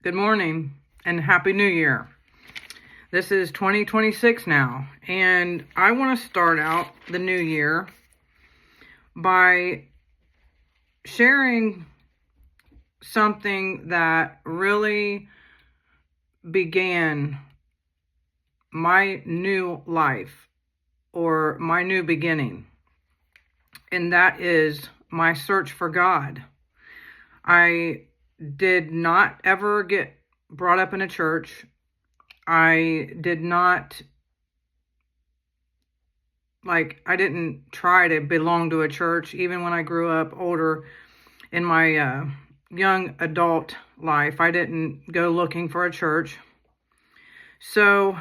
Good morning and Happy New Year. This is 2026 now, and I want to start out the new year by sharing something that really began my new life or my new beginning, and that is my search for God. I did not ever get brought up in a church. I didn't try to belong to a church. Even when I grew up older in my young adult life, I didn't go looking for a church. So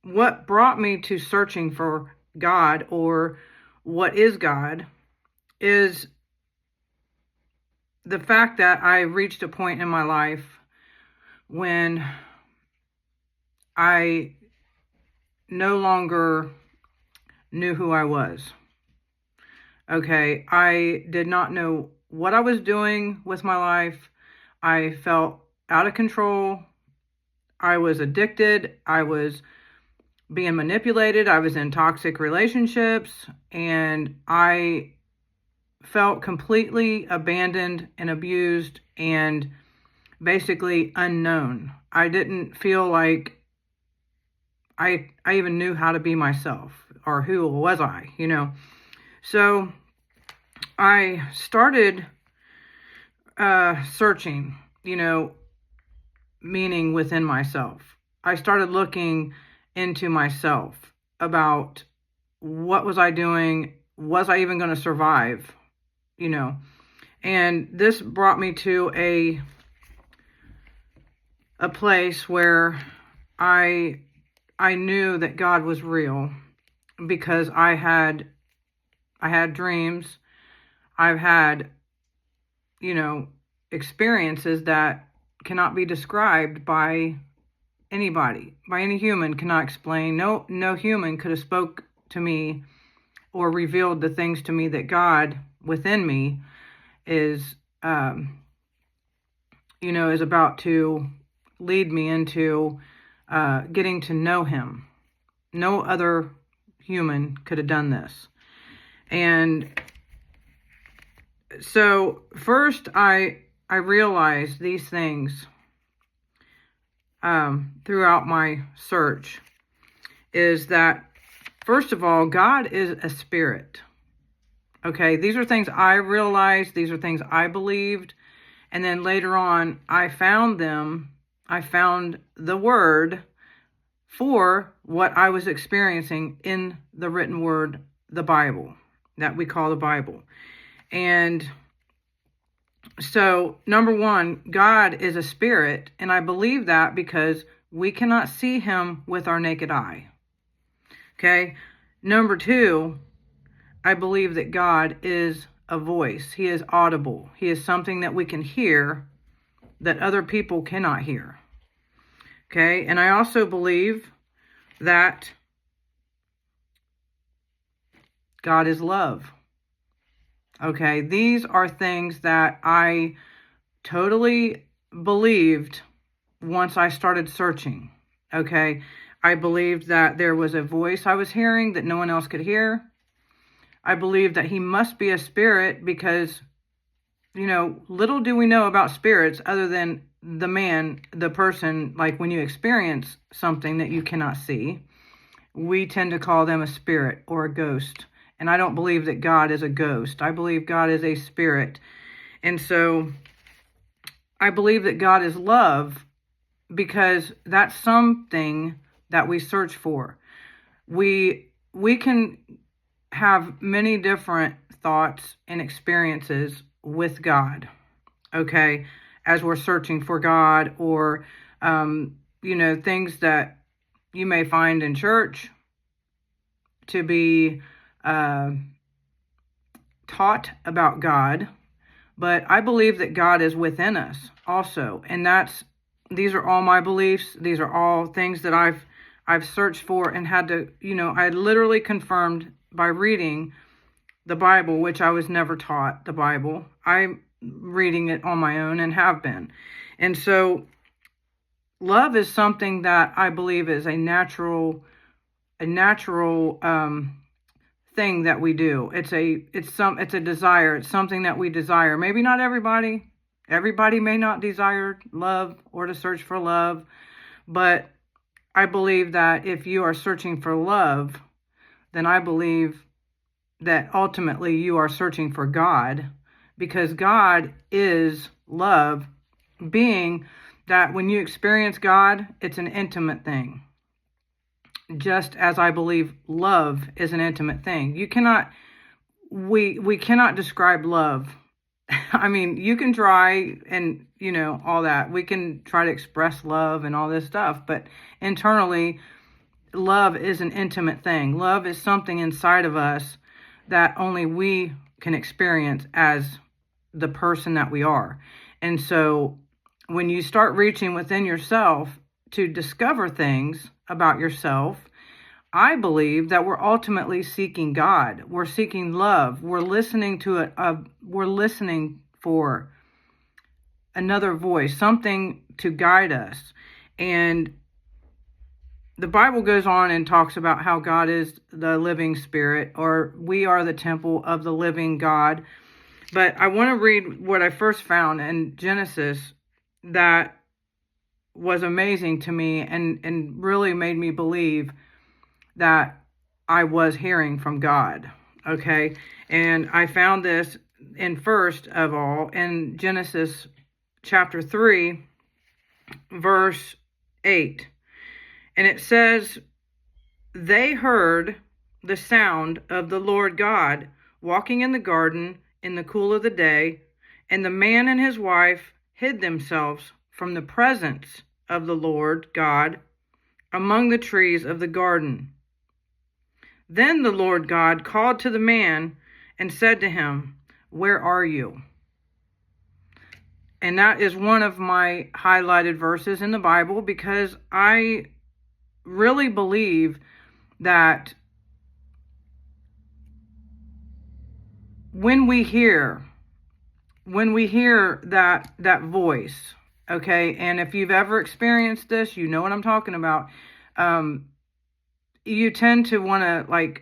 what brought me to searching for God, or what is God, is the fact that I reached a point in my life when I no longer knew who I was. Okay, I did not know what I was doing with my life. I felt out of control. I was addicted. I was being manipulated. I was in toxic relationships, and I felt completely abandoned and abused and basically unknown. I didn't feel like I even knew how to be myself, or who was I, So I started searching, meaning within myself. I started looking into myself about what was I doing? Was I even going to survive? And this brought me to a place where I knew that God was real, because I had dreams. I've had, experiences that cannot be described by anybody, by any human cannot explain. No human could have spoke to me or revealed the things to me that God within me is about to lead me into getting to know Him. No other human could have done this. And so first I realized these things throughout my search, is that, first of all, God is a spirit. Okay, these are things I realized, these are things I believed, and then later on I found the word for what I was experiencing in the written word, the Bible, that we call the Bible. And so, number one, God is a spirit, and I believe that because we cannot see Him with our naked eye. Okay? Number two, I believe that God is a voice. He is audible. He is something that we can hear that other people cannot hear. Okay? And I also believe that God is love. Okay? These are things that I totally believed once I started searching. Okay? I believed that there was a voice I was hearing that no one else could hear. I believed that He must be a spirit because, little do we know about spirits other than the person, like when you experience something that you cannot see, we tend to call them a spirit or a ghost. And I don't believe that God is a ghost. I believe God is a spirit. And so I believe that God is love, because that's something that we search for. We can have many different thoughts and experiences with God, okay, as we're searching for God, or things that you may find in church to be taught about God. But I believe that God is within us also, and these are all my beliefs. These are all things that I've searched for and had to, I literally confirmed by reading the Bible, which I was never taught the Bible. I'm reading it on my own and have been. And so love is something that I believe is a natural thing that we do. It's a desire. It's something that we desire. Maybe not everybody. Everybody may not desire love or to search for love, but I believe that if you are searching for love, then I believe that ultimately you are searching for God, because God is love, being that when you experience God, it's an intimate thing. Just as I believe love is an intimate thing. We cannot describe love. I mean, you can try and, all that. We can try to express love and all this stuff, but internally, love is an intimate thing. Love is something inside of us that only we can experience as the person that we are. And so when you start reaching within yourself to discover things about yourself, I believe that we're ultimately seeking God. We're seeking love. We're listening to we're listening for another voice, something to guide us. And the Bible goes on and talks about how God is the living spirit, or we are the temple of the living God. But I want to read what I first found in Genesis that was amazing to me and really made me believe that I was hearing from God. Okay. And I found this first of all in Genesis chapter 3, verse 8. And it says, they heard the sound of the Lord God walking in the garden in the cool of the day, and the man and his wife hid themselves from the presence of the Lord God among the trees of the garden. Then the Lord God called to the man and said to him, where are you? And that is one of my highlighted verses in the Bible, because I really believe that when we hear that voice, okay, and if you've ever experienced this, you know what I'm talking about. You tend to want to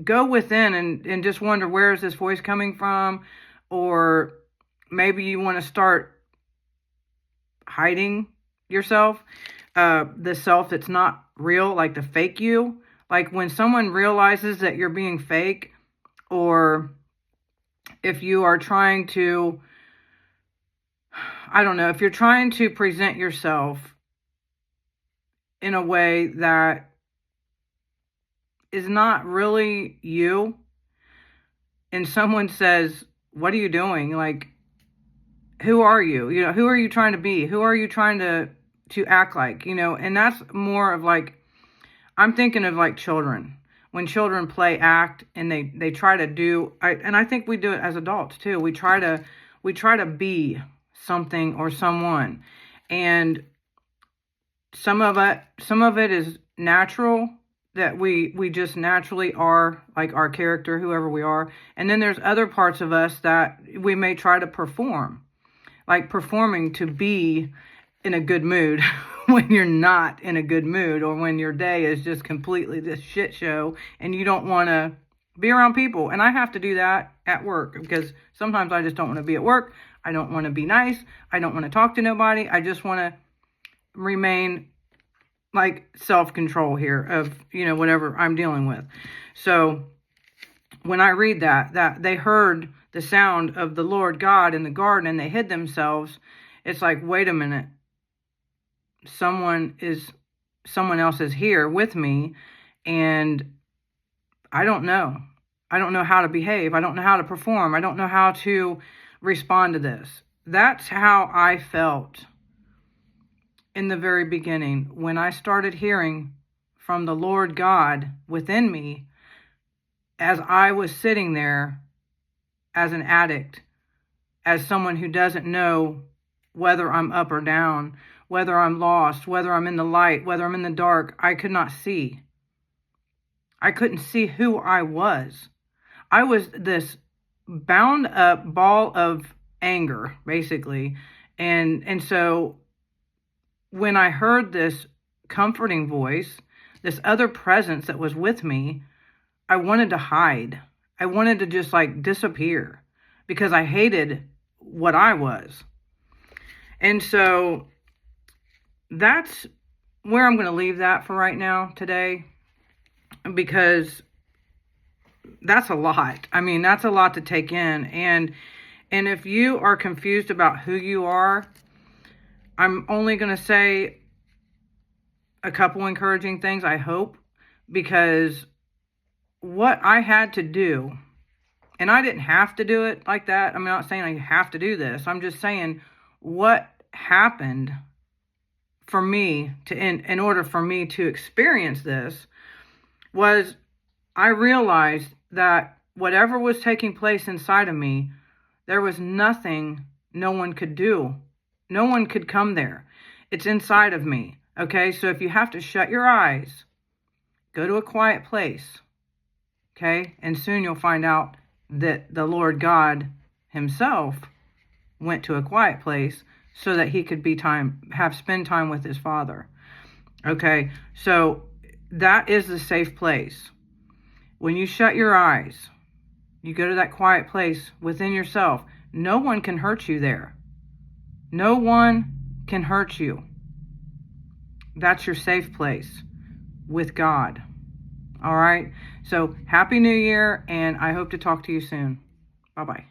go within and just wonder, where is this voice coming from? Or maybe you want to start hiding yourself, the self that's not real, like the fake you. Like when someone realizes that you're being fake, or if you are trying to, if you're trying to present yourself in a way that is not really you, and someone says, what are you doing? Like, who are you? Who are you trying to be? Who are you trying to act like? And that's more of I'm thinking of children. When children play act and they try to do, and I think we do it as adults too. We try to be something or someone, and some of it is natural, that we just naturally are like our character, whoever we are. And then there's other parts of us that we may try to perform, like performing to be in a good mood when you're not in a good mood, or when your day is just completely this shit show and you don't want to be around people. And I have to do that at work, because sometimes I just don't want to be at work. I don't want to be nice. I don't want to talk to nobody. I just want to remain self-control here of, whatever I'm dealing with. So when I read that they heard the sound of the Lord God in the garden and they hid themselves, it's like, wait a minute. Someone else is here with me, and I don't know. I don't know how to behave. I don't know how to perform. I don't know how to respond to this. That's how I felt in the very beginning, when I started hearing from the Lord God within me, as I was sitting there as an addict, as someone who doesn't know whether I'm up or down, whether I'm lost, whether I'm in the light, whether I'm in the dark. I could not see. I couldn't see who I was. I was this bound up ball of anger, basically. And so when I heard this comforting voice, this other presence that was with me, I wanted to hide. I wanted to just like disappear because I hated what I was. And so that's where I'm going to leave that for right now today, because that's a lot. I mean, that's a lot to take in. And if you are confused about who you are, I'm only going to say a couple encouraging things, I hope, because what I had to do, and I didn't have to do it like that. I'm not saying I have to do this. I'm just saying what happened for me to, in order for me to experience this, was I realized that whatever was taking place inside of me, there was nothing no one could do. No one could come there. It's inside of me. Okay, so if you have to shut your eyes, go to a quiet place. Okay, and soon you'll find out that the Lord God himself went to a quiet place so that he could spend time with his Father. Okay, so that is the safe place. When you shut your eyes, you go to that quiet place within yourself, no one can hurt you there. No one can hurt you. That's your safe place with God. All right? So, Happy New Year, and I hope to talk to you soon. Bye-bye.